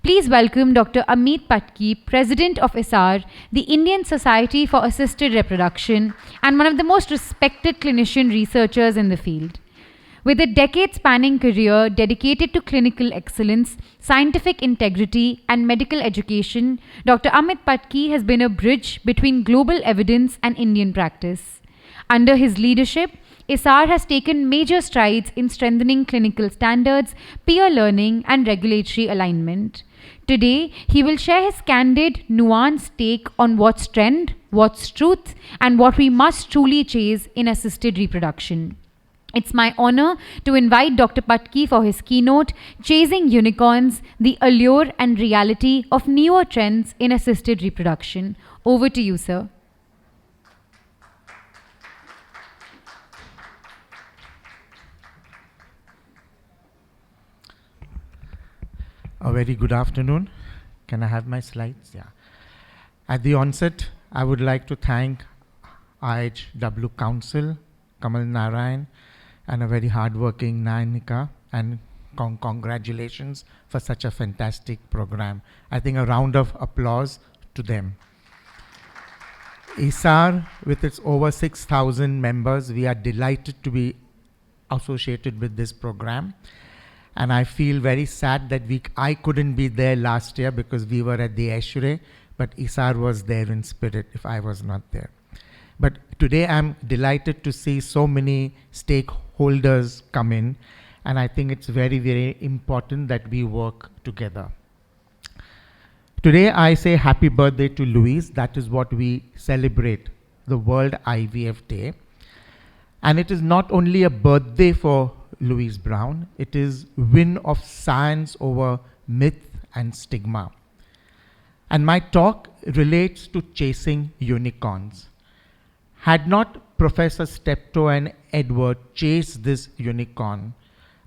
Please welcome Dr. Ameet Patki, President of ISAR, the Indian Society for Assisted Reproduction, and one of the most respected clinician researchers in the field. With a decade-spanning career dedicated to clinical excellence, scientific integrity, and medical education, Dr. Ameet Patki has been a bridge between global evidence and Indian practice. Under his leadership, ISAR has taken major strides in strengthening clinical standards, peer learning, and regulatory alignment. Today, he will share his candid, nuanced take on what's trend, what's truth, and what we must truly chase in assisted reproduction. It's my honor to invite Dr. Patki for his keynote, Chasing Unicorns, the Allure and Reality of Newer Trends in Assisted Reproduction. Over to you, sir. A very good afternoon. Can I have my slides? Yeah. At the onset, I would like to thank IHW Council, Kamal Narayan, and a very hardworking Nayanika, and congratulations for such a fantastic program. I think a round of applause to them. ISAR, with its over 6,000 members, we are delighted to be associated with this program. And I feel very sad that I couldn't be there last year because we were at the Ashray, but ISAR was there in spirit if I was not there. But today I'm delighted to see so many stakeholders come in, and I think it's very, very important that we work together. Today I say happy birthday to Louise. That is what we celebrate, the World IVF Day. And it is not only a birthday for Louise Brown, it is win of science over myth and stigma. And my talk relates to chasing unicorns. Had not Professor Steptoe and Edward chased this unicorn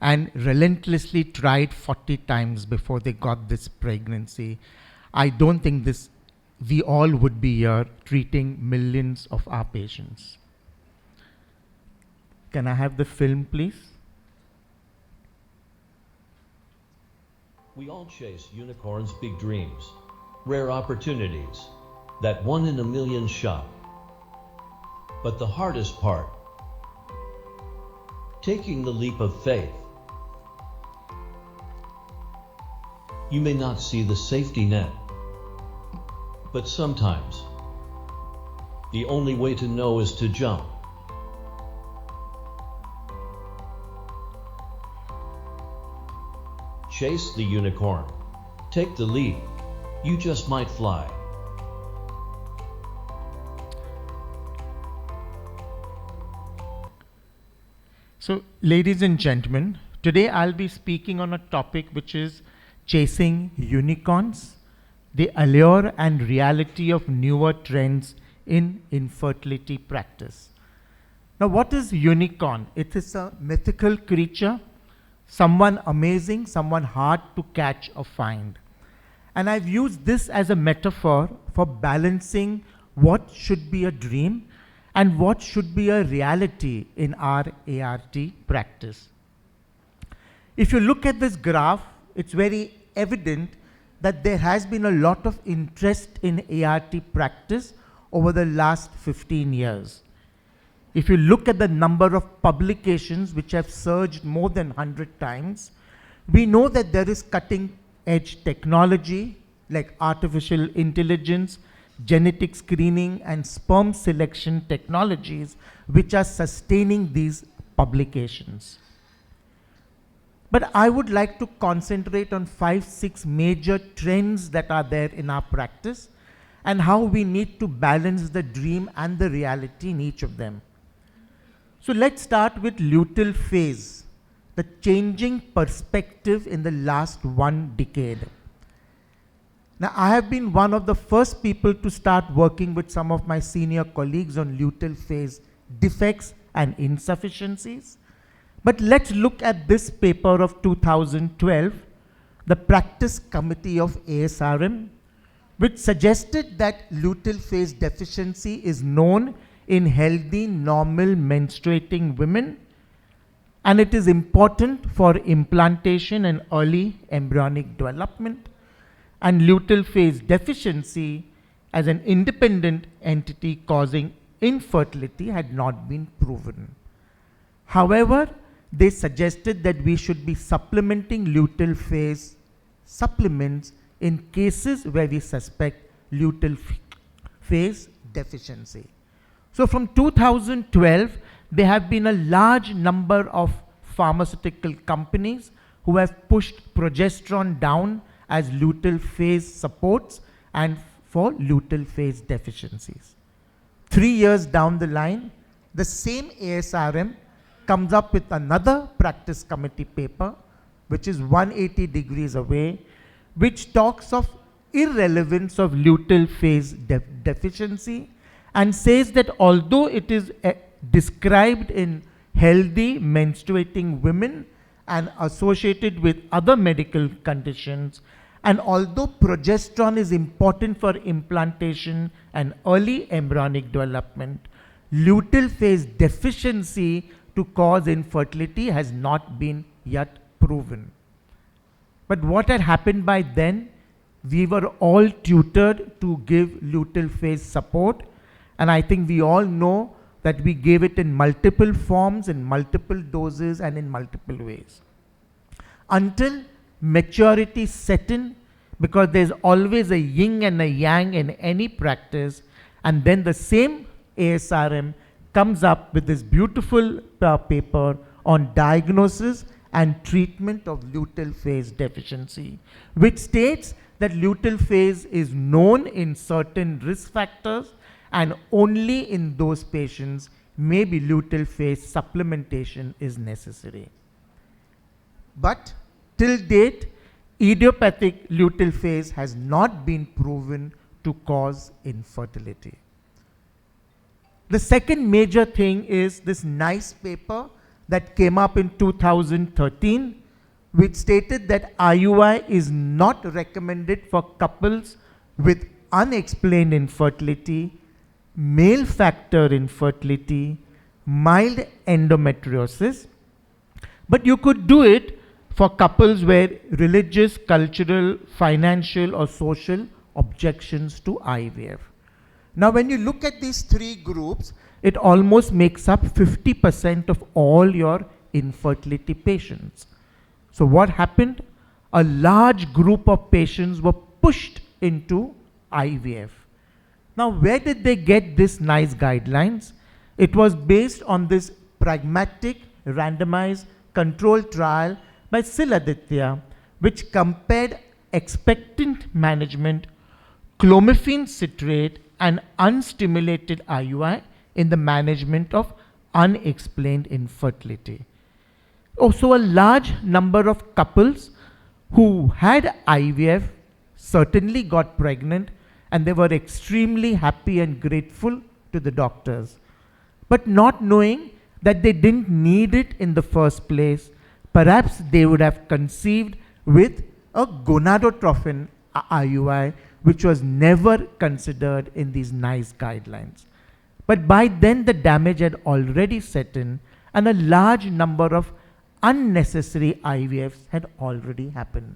and relentlessly tried 40 times before they got this pregnancy, I don't think we all would be here treating millions of our patients. Can I have the film, please? We all chase unicorns' big dreams, rare opportunities, that 1 in a million shot. But the hardest part, taking the leap of faith. You may not see the safety net, but sometimes the only way to know is to jump. Chase the unicorn. Take the leap. You just might fly. So, ladies and gentlemen, today I'll be speaking on a topic which is chasing unicorns, the allure and reality of newer trends in infertility practice. Now, what is unicorn? It is a mythical creature, someone amazing, someone hard to catch or find. And I've used this as a metaphor for balancing what should be a dream and what should be a reality in our ART practice. If you look at this graph, it's very evident that there has been a lot of interest in ART practice over the last 15 years. If you look at the number of publications which have surged more than 100 times, we know that there is cutting-edge technology like artificial intelligence, genetic screening, and sperm selection technologies which are sustaining these publications. But I would like to concentrate on 5-6 major trends that are there in our practice and how we need to balance the dream and the reality in each of them. So let's start with luteal phase, the changing perspective in the last 1 decade. Now, I have been one of the first people to start working with some of my senior colleagues on luteal phase defects and insufficiencies. But let's look at this paper of 2012, the Practice Committee of ASRM, which suggested that luteal phase deficiency is known in healthy, normal menstruating women, and it is important for implantation and early embryonic development. and luteal phase deficiency as an independent entity causing infertility had not been proven. However, they suggested that we should be supplementing luteal phase supplements in cases where we suspect luteal phase deficiency. So from 2012, there have been a large number of pharmaceutical companies who have pushed progesterone down as luteal phase supports and for luteal phase deficiencies. 3 years down the line, the same ASRM comes up with another practice committee paper, which is 180 degrees away, which talks of irrelevance of luteal phase deficiency and says that although it is described in healthy menstruating women and associated with other medical conditions, and although progesterone is important for implantation and early embryonic development, luteal phase deficiency to cause infertility has not been yet proven. But what had happened by then, we were all tutored to give luteal phase support, and I think we all know that we gave it in multiple forms, in multiple doses, and in multiple ways. Until maturity set in, because there's always a yin and a yang in any practice, and then the same ASRM comes up with this beautiful paper on diagnosis and treatment of luteal phase deficiency, which states that luteal phase is known in certain risk factors, and only in those patients maybe luteal phase supplementation is necessary. But till date, idiopathic luteal phase has not been proven to cause infertility. The second major thing is this nice paper that came up in 2013, which stated that IUI is not recommended for couples with unexplained infertility, male factor infertility, mild endometriosis, but you could do it for couples where religious, cultural, financial, or social objections to IVF. Now, when you look at these three groups, it almost makes up 50% of all your infertility patients. So what happened? A large group of patients were pushed into IVF. Now, where did they get this nice guidelines? It was based on this pragmatic, randomized, controlled trial by Siladitya, which compared expectant management, clomiphene citrate, and unstimulated IUI in the management of unexplained infertility. Also, a large number of couples who had IVF certainly got pregnant, and they were extremely happy and grateful to the doctors. But not knowing that they didn't need it in the first place, perhaps they would have conceived with a gonadotrophin IUI, which was never considered in these nice guidelines. But by then the damage had already set in, and a large number of unnecessary IVFs had already happened.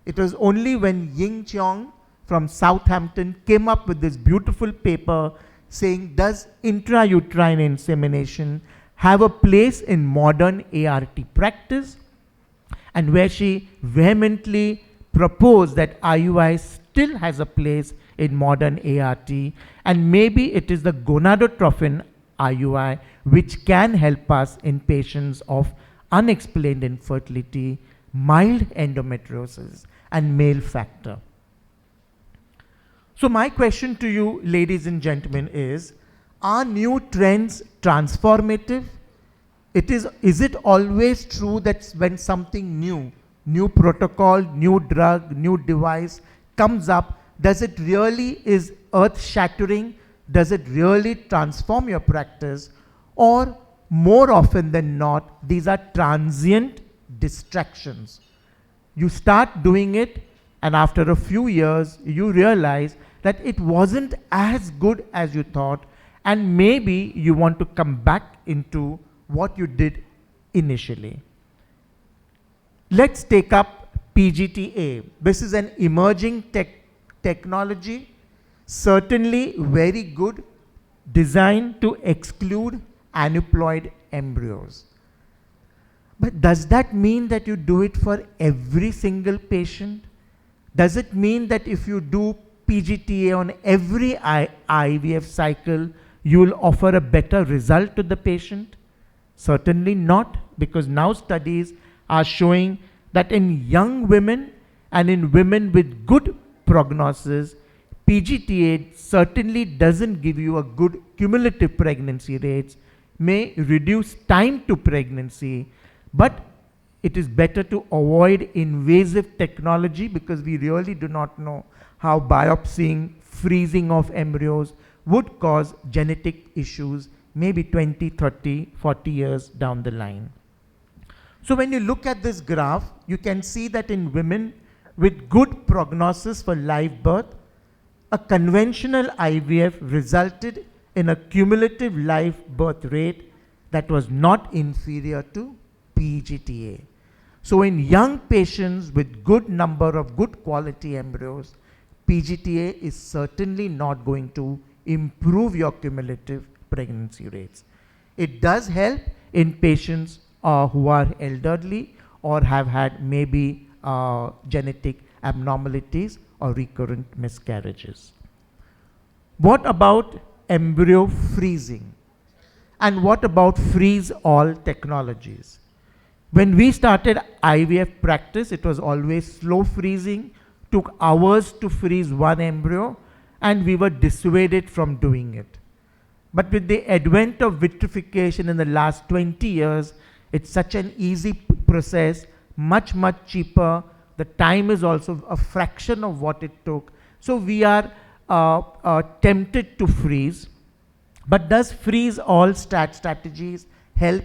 It was only when Ying Cheong from Southampton came up with this beautiful paper saying, does intrauterine insemination have a place in modern ART practice? And where she vehemently proposed that IUI still has a place in modern ART, and maybe it is the gonadotrophin IUI which can help us in patients of unexplained infertility, mild endometriosis, and male factor. So my question to you, ladies and gentlemen, is, are new trends transformative? Is it always true that when something new protocol, new drug, new device comes up, does it really is earth-shattering? Does it really transform your practice? Or more often than not, these are transient distractions. You start doing it, and after a few years, you realize that it wasn't as good as you thought, and maybe you want to come back into what you did initially. Let's take up PGT-A. This is an emerging technology, certainly very good, designed to exclude aneuploid embryos. But does that mean that you do it for every single patient? Does it mean that if you do PGT-A on every IVF cycle, you will offer a better result to the patient? Certainly not, because now studies are showing that in young women and in women with good prognosis, PGT-A certainly doesn't give you a good cumulative pregnancy rates, may reduce time to pregnancy, but it is better to avoid invasive technology because we really do not know how biopsying, freezing of embryos would cause genetic issues maybe 20, 30, 40 years down the line. So when you look at this graph, you can see that in women with good prognosis for live birth, a conventional IVF resulted in a cumulative live birth rate that was not inferior to PGT-A. So in young patients with good number of good quality embryos, PGT-A is certainly not going to improve your cumulative pregnancy rates. It does help in patients who are elderly or have had maybe genetic abnormalities or recurrent miscarriages. What about embryo freezing? And what about freeze-all technologies? When we started IVF practice, it was always slow freezing, took hours to freeze one embryo, and we were dissuaded from doing it. But with the advent of vitrification in the last 20 years, it's such an easy process, much, much cheaper. The time is also a fraction of what it took. So we are tempted to freeze. But does freeze all strategies help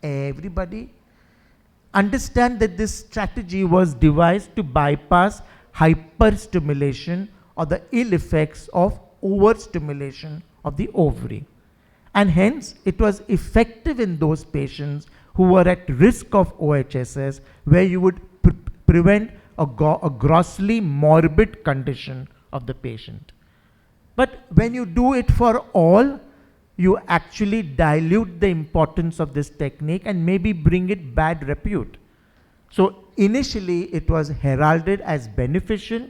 everybody? Understand that this strategy was devised to bypass hyperstimulation or the ill effects of overstimulation of the ovary. And hence, it was effective in those patients who were at risk of OHSS, where you would prevent a grossly morbid condition of the patient. But when you do it for all, you actually dilute the importance of this technique and maybe bring it bad repute. So initially, it was heralded as beneficial,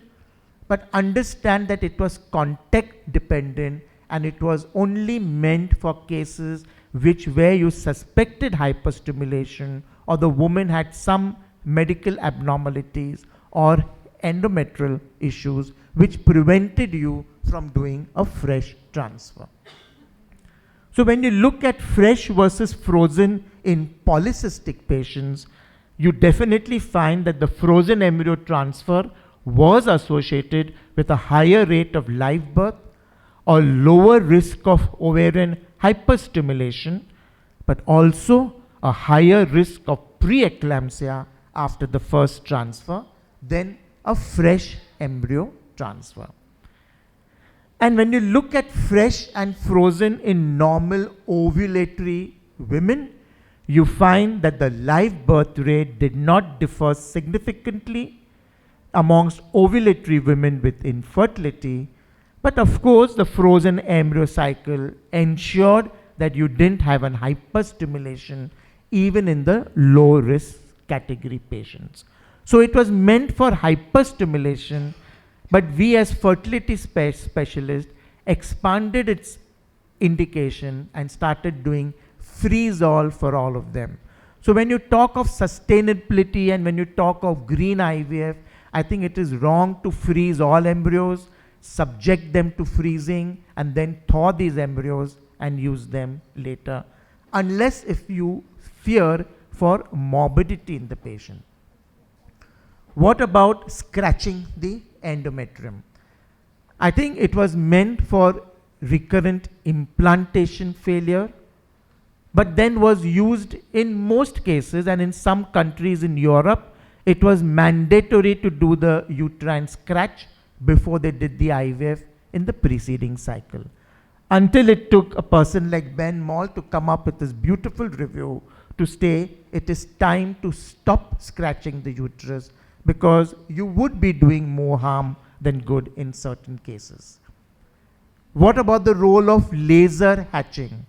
but understand that it was context dependent and it was only meant for cases where you suspected hyperstimulation or the woman had some medical abnormalities or endometrial issues which prevented you from doing a fresh transfer. So when you look at fresh versus frozen in polycystic patients, you definitely find that the frozen embryo transfer was associated with a higher rate of live birth or lower risk of ovarian hyperstimulation, but also a higher risk of preeclampsia after the first transfer than a fresh embryo transfer. And when you look at fresh and frozen in normal ovulatory women, you find that the live birth rate did not differ significantly amongst ovulatory women with infertility. But of course, the frozen embryo cycle ensured that you didn't have an hyperstimulation even in the low risk category patients. So it was meant for hyperstimulation, but we as fertility specialists expanded its indication and started doing freeze-all for all of them. So when you talk of sustainability and when you talk of green IVF, I think it is wrong to freeze all embryos, subject them to freezing, and then thaw these embryos and use them later, unless if you fear for morbidity in the patient. What about scratching the endometrium? I think it was meant for recurrent implantation failure, but then was used in most cases, and in some countries in Europe, it was mandatory to do the uterine scratch before they did the IVF in the preceding cycle. Until it took a person like Ben Moll to come up with this beautiful review to say it is time to stop scratching the uterus because you would be doing more harm than good in certain cases. What about the role of laser hatching?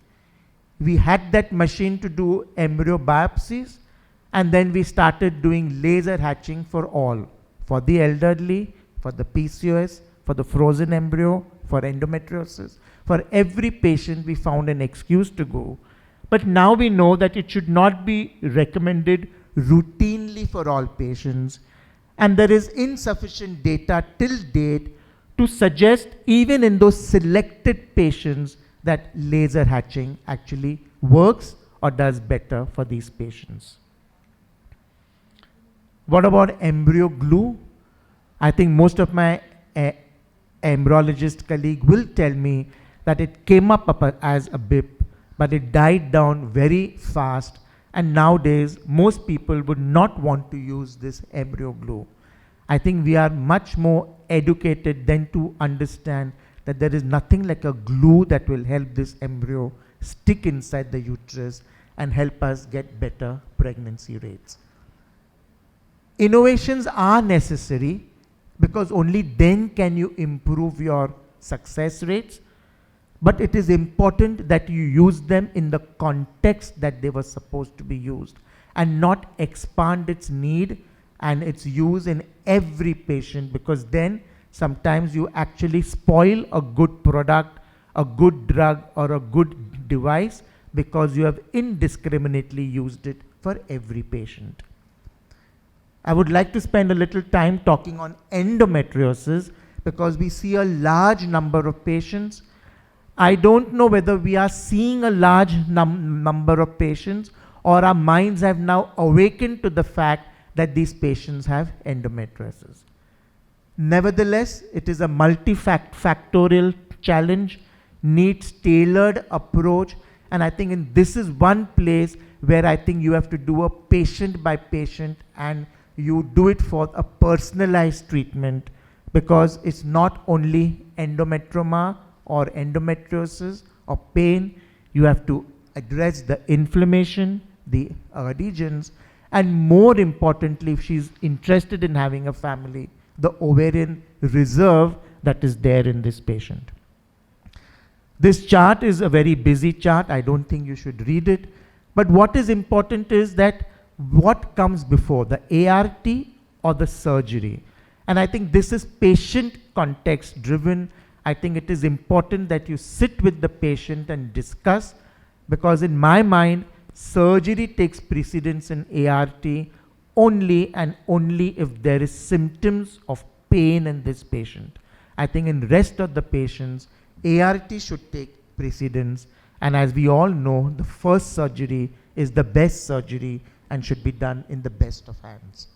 We had that machine to do embryo biopsies, and then we started doing laser hatching for all, for the elderly, for the PCOS, for the frozen embryo, for endometriosis. For every patient, we found an excuse to go. But now we know that it should not be recommended routinely for all patients, and there is insufficient data till date to suggest, even in those selected patients, that laser hatching actually works or does better for these patients. What about embryo glue? I think most of my embryologist colleague will tell me that it came up as a BIP, but it died down very fast, and nowadays most people would not want to use this embryo glue. I think we are much more educated than to understand that there is nothing like a glue that will help this embryo stick inside the uterus and help us get better pregnancy rates. Innovations are necessary because only then can you improve your success rates, but it is important that you use them in the context that they were supposed to be used and not expand its need and its use in every patient, because then sometimes you actually spoil a good product, a good drug, or a good device because you have indiscriminately used it for every patient. I would like to spend a little time talking on endometriosis because we see a large number of patients. I don't know whether we are seeing a large number of patients or our minds have now awakened to the fact that these patients have endometriosis. Nevertheless, it is a multifactorial challenge, needs tailored approach, and I think this is one place where I think you have to do a patient by patient and you do it for a personalized treatment, because it's not only endometrioma or endometriosis or pain. You have to address the inflammation, the adhesions, and more importantly, if she's interested in having a family, the ovarian reserve that is there in this patient. This chart is a very busy chart. I don't think you should read it. But what is important is that what comes before, the ART or the surgery? And I think this is patient context driven. I think it is important that you sit with the patient and discuss, because in my mind, surgery takes precedence in ART only and only if there is symptoms of pain in this patient. I think in rest of the patients, ART should take precedence, and as we all know, the first surgery is the best surgery and should be done in the best of hands.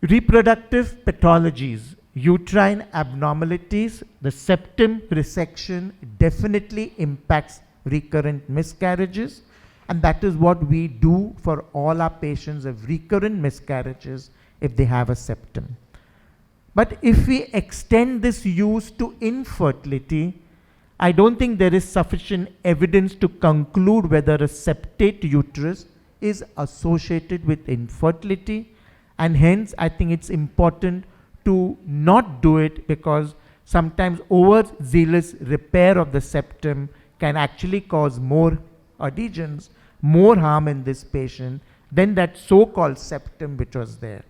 Reproductive pathologies, uterine abnormalities, the septum resection definitely impacts recurrent miscarriages, and that is what we do for all our patients of recurrent miscarriages if they have a septum. But if we extend this use to infertility, I don't think there is sufficient evidence to conclude whether a septate uterus is associated with infertility, and hence I think it's important to not do it, because sometimes overzealous repair of the septum can actually cause more adhesions, more harm in this patient than that so-called septum which was there.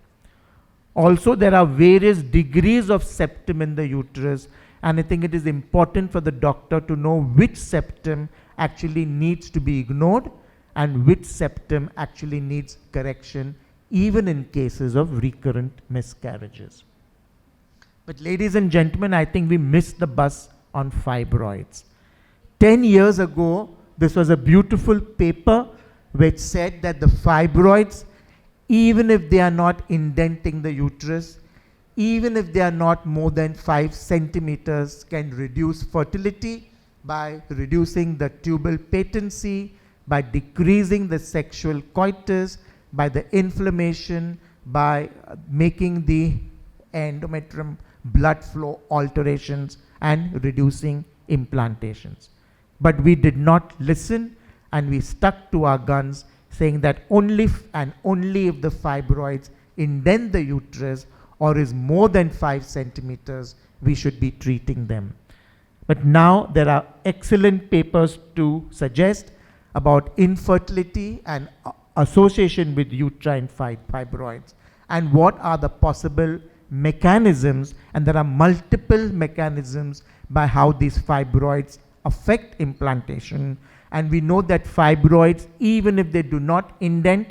Also, there are various degrees of septum in the uterus, and I think it is important for the doctor to know which septum actually needs to be ignored and which septum actually needs correction, even in cases of recurrent miscarriages. But ladies and gentlemen, I think we missed the bus on fibroids. 10 years ago, this was a beautiful paper which said that the fibroids, even if they are not indenting the uterus, even if they are not more than 5 centimeters, can reduce fertility by reducing the tubal patency, by decreasing the sexual coitus, by the inflammation, by making the endometrium blood flow alterations and reducing implantations. But we did not listen, and we stuck to our guns, saying that only if the fibroids indent the uterus or is more than 5 centimeters, we should be treating them. But now there are excellent papers to suggest about infertility and association with uterine fibroids and what are the possible mechanisms, and there are multiple mechanisms by how these fibroids affect implantation. And we know that fibroids, even if they do not indent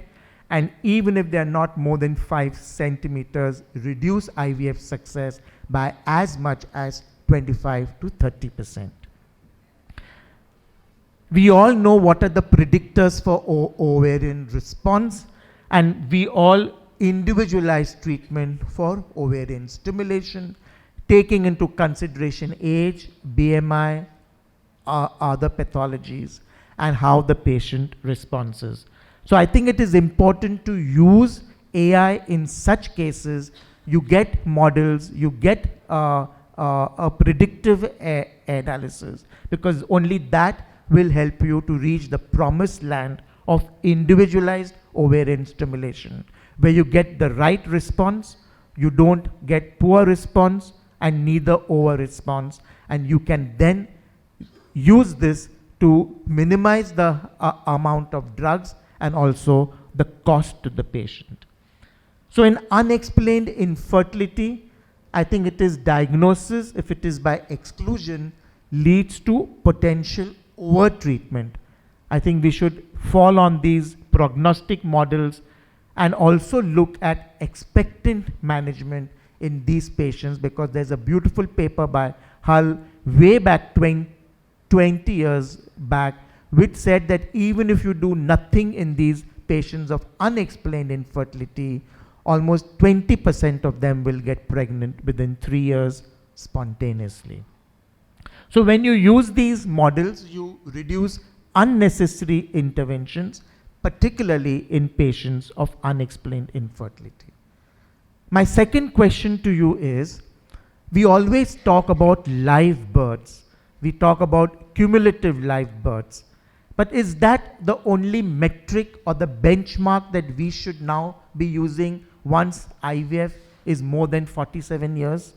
and even if they are not more than 5 centimeters, reduce IVF success by as much as 25 to 30%. We all know what are the predictors for ovarian response, and we all individualize treatment for ovarian stimulation, taking into consideration age, BMI, other pathologies, and how the patient responds. So I think it is important to use AI in such cases. You get models, you get a predictive analysis, because only that will help you to reach the promised land of individualized ovarian stimulation, where you get the right response, you don't get poor response, and neither over response, and you can then use this to minimize the amount of drugs and also the cost to the patient. So in unexplained infertility, I think it is diagnosis, if it is by exclusion, leads to potential over-treatment. I think we should fall on these prognostic models and also look at expectant management in these patients, because there's a beautiful paper by Hull way back 20 years back, which said that even if you do nothing in these patients of unexplained infertility, almost 20% of them will get pregnant within 3 years spontaneously. So when you use these models, you reduce unnecessary interventions, particularly in patients of unexplained infertility. My second question to you is, we always talk about live births. We talk about cumulative live births. But is that the only metric or the benchmark that we should now be using once IVF is more than 47 years?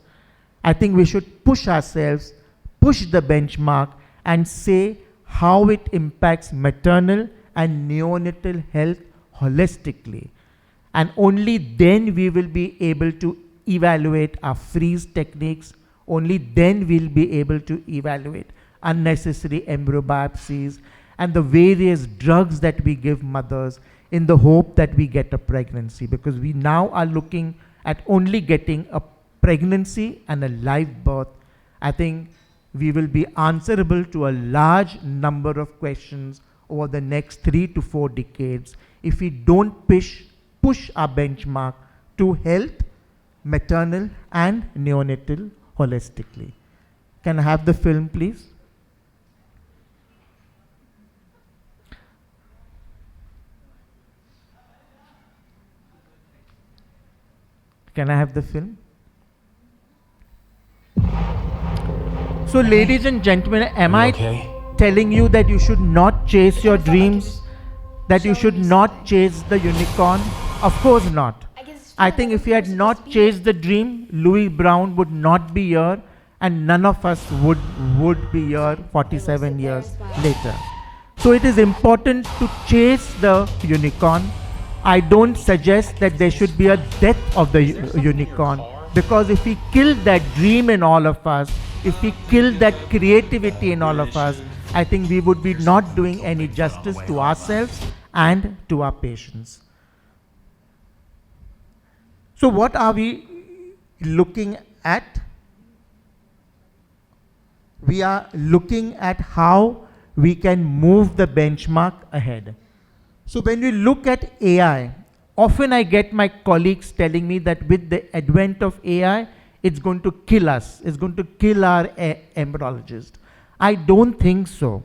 I think we should push ourselves, push the benchmark, and say how it impacts maternal and neonatal health holistically. And only then we will be able to evaluate our freeze techniques. Only then we'll be able to evaluate unnecessary embryo biopsies and the various drugs that we give mothers in the hope that we get a pregnancy, because we now are looking at only getting a pregnancy and a live birth. I think we will be answerable to a large number of questions over the next 3 to 4 decades if we don't push our benchmark to health, maternal and neonatal holistically. Can I have the film, please? Can I have the film? So ladies and gentlemen, am I telling you that you should not chase your dreams? That you should not chase the unicorn? Of course not. I think if you had not chased the dream, Louis Brown would not be here, and none of us would be here 47 years later. So it is important to chase the unicorn. I don't suggest that there should be a death of the unicorn, because if we kill that dream in all of us, if we kill that creativity in all of us, I think we would be not doing any justice to ourselves and to our patients. So what are we looking at? We are looking at how we can move the benchmark ahead. So when we look at AI, often I get my colleagues telling me that with the advent of AI, it's going to kill us. It's going to kill our embryologists. I don't think so.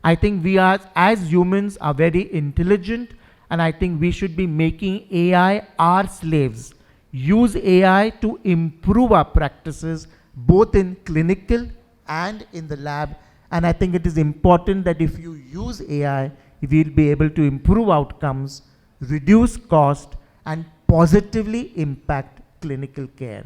I think we are, as humans, are very intelligent, and I think we should be making AI our slaves. Use AI to improve our practices, both in clinical and in the lab. And I think it is important that if you use AI, we'll be able to improve outcomes, reduce cost, and positively impact clinical care.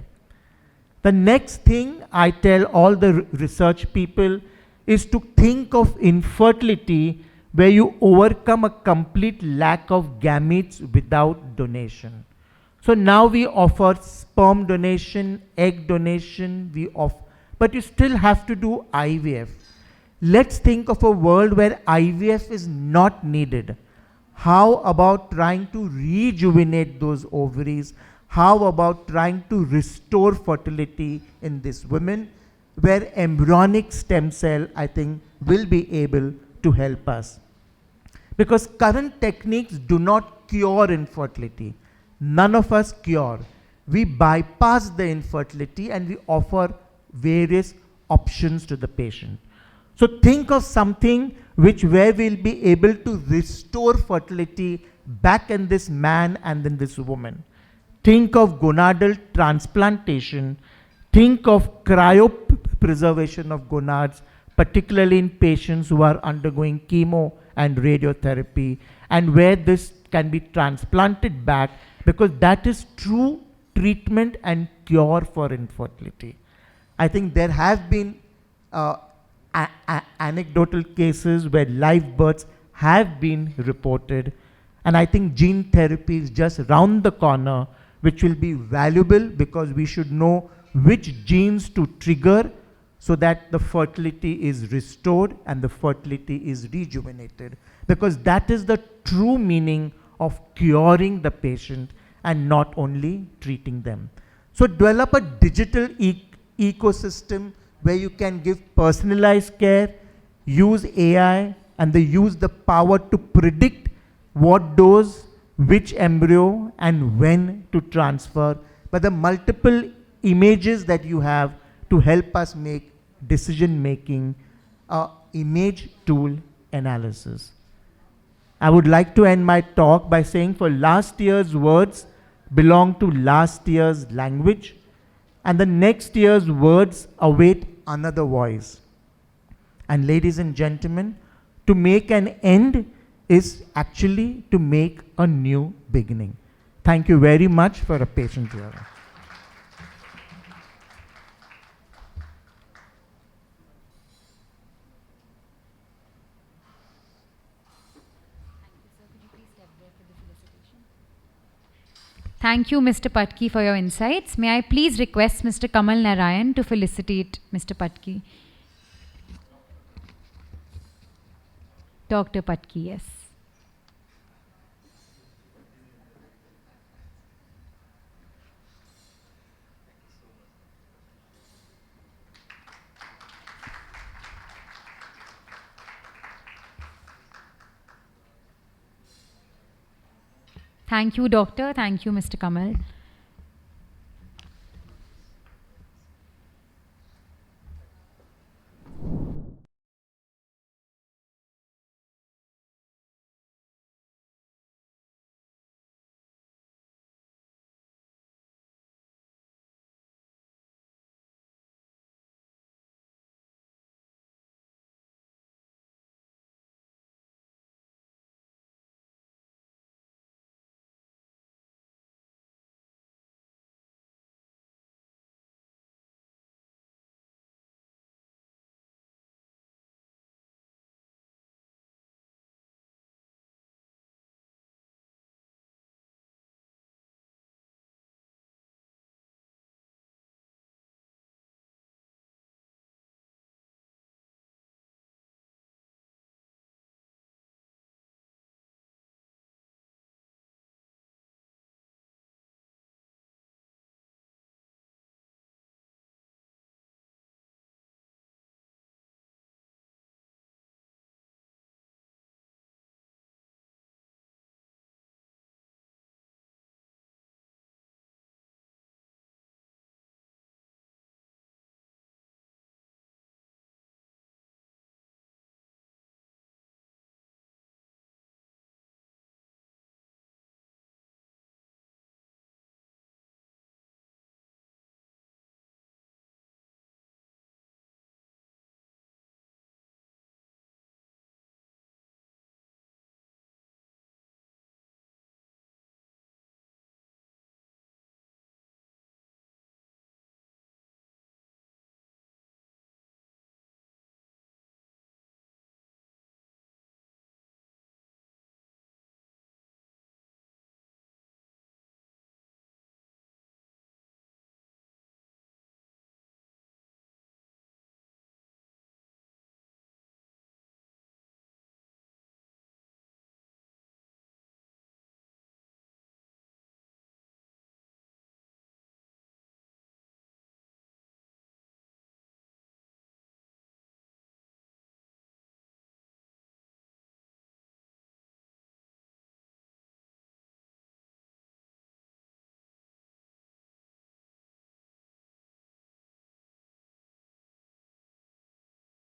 The next thing I tell all the research people is to think of infertility where you overcome a complete lack of gametes without donation. So now we offer sperm donation, egg donation, but you still have to do IVF. Let's think of a world where IVF is not needed. How about trying to rejuvenate those ovaries? How about trying to restore fertility in these women, where embryonic stem cell, I think, will be able to help us. Because current techniques do not cure infertility. None of us cure. We bypass the infertility and we offer various options to the patient. So think of something where we'll be able to restore fertility back in this man and in this woman. Think of gonadal transplantation. Think of cryopreservation of gonads, particularly in patients who are undergoing chemo and radiotherapy, and where this can be transplanted back, because that is true treatment and cure for infertility. I think there have been anecdotal cases where live births have been reported, and I think gene therapy is just round the corner, which will be valuable because we should know which genes to trigger so that the fertility is restored and the fertility is rejuvenated, because that is the true meaning of curing the patient and not only treating them. So develop a digital ecosystem where you can give personalized care, use AI, and they use the power to predict what dose, which embryo, and when to transfer, but the multiple images that you have to help us make decision making, image tool analysis. I would like to end my talk by saying, for last year's words belong to last year's language, and the next year's words await another voice. And ladies and gentlemen, to make an end is actually to make a new beginning. Thank you very much for a patient hearing. Thank you, Mr. Patki, for your insights. May I please request Mr. Kamal Narayan to felicitate Mr. Patki? Dr. Patki, yes. Thank you, Doctor. Thank you, Mr. Kamal.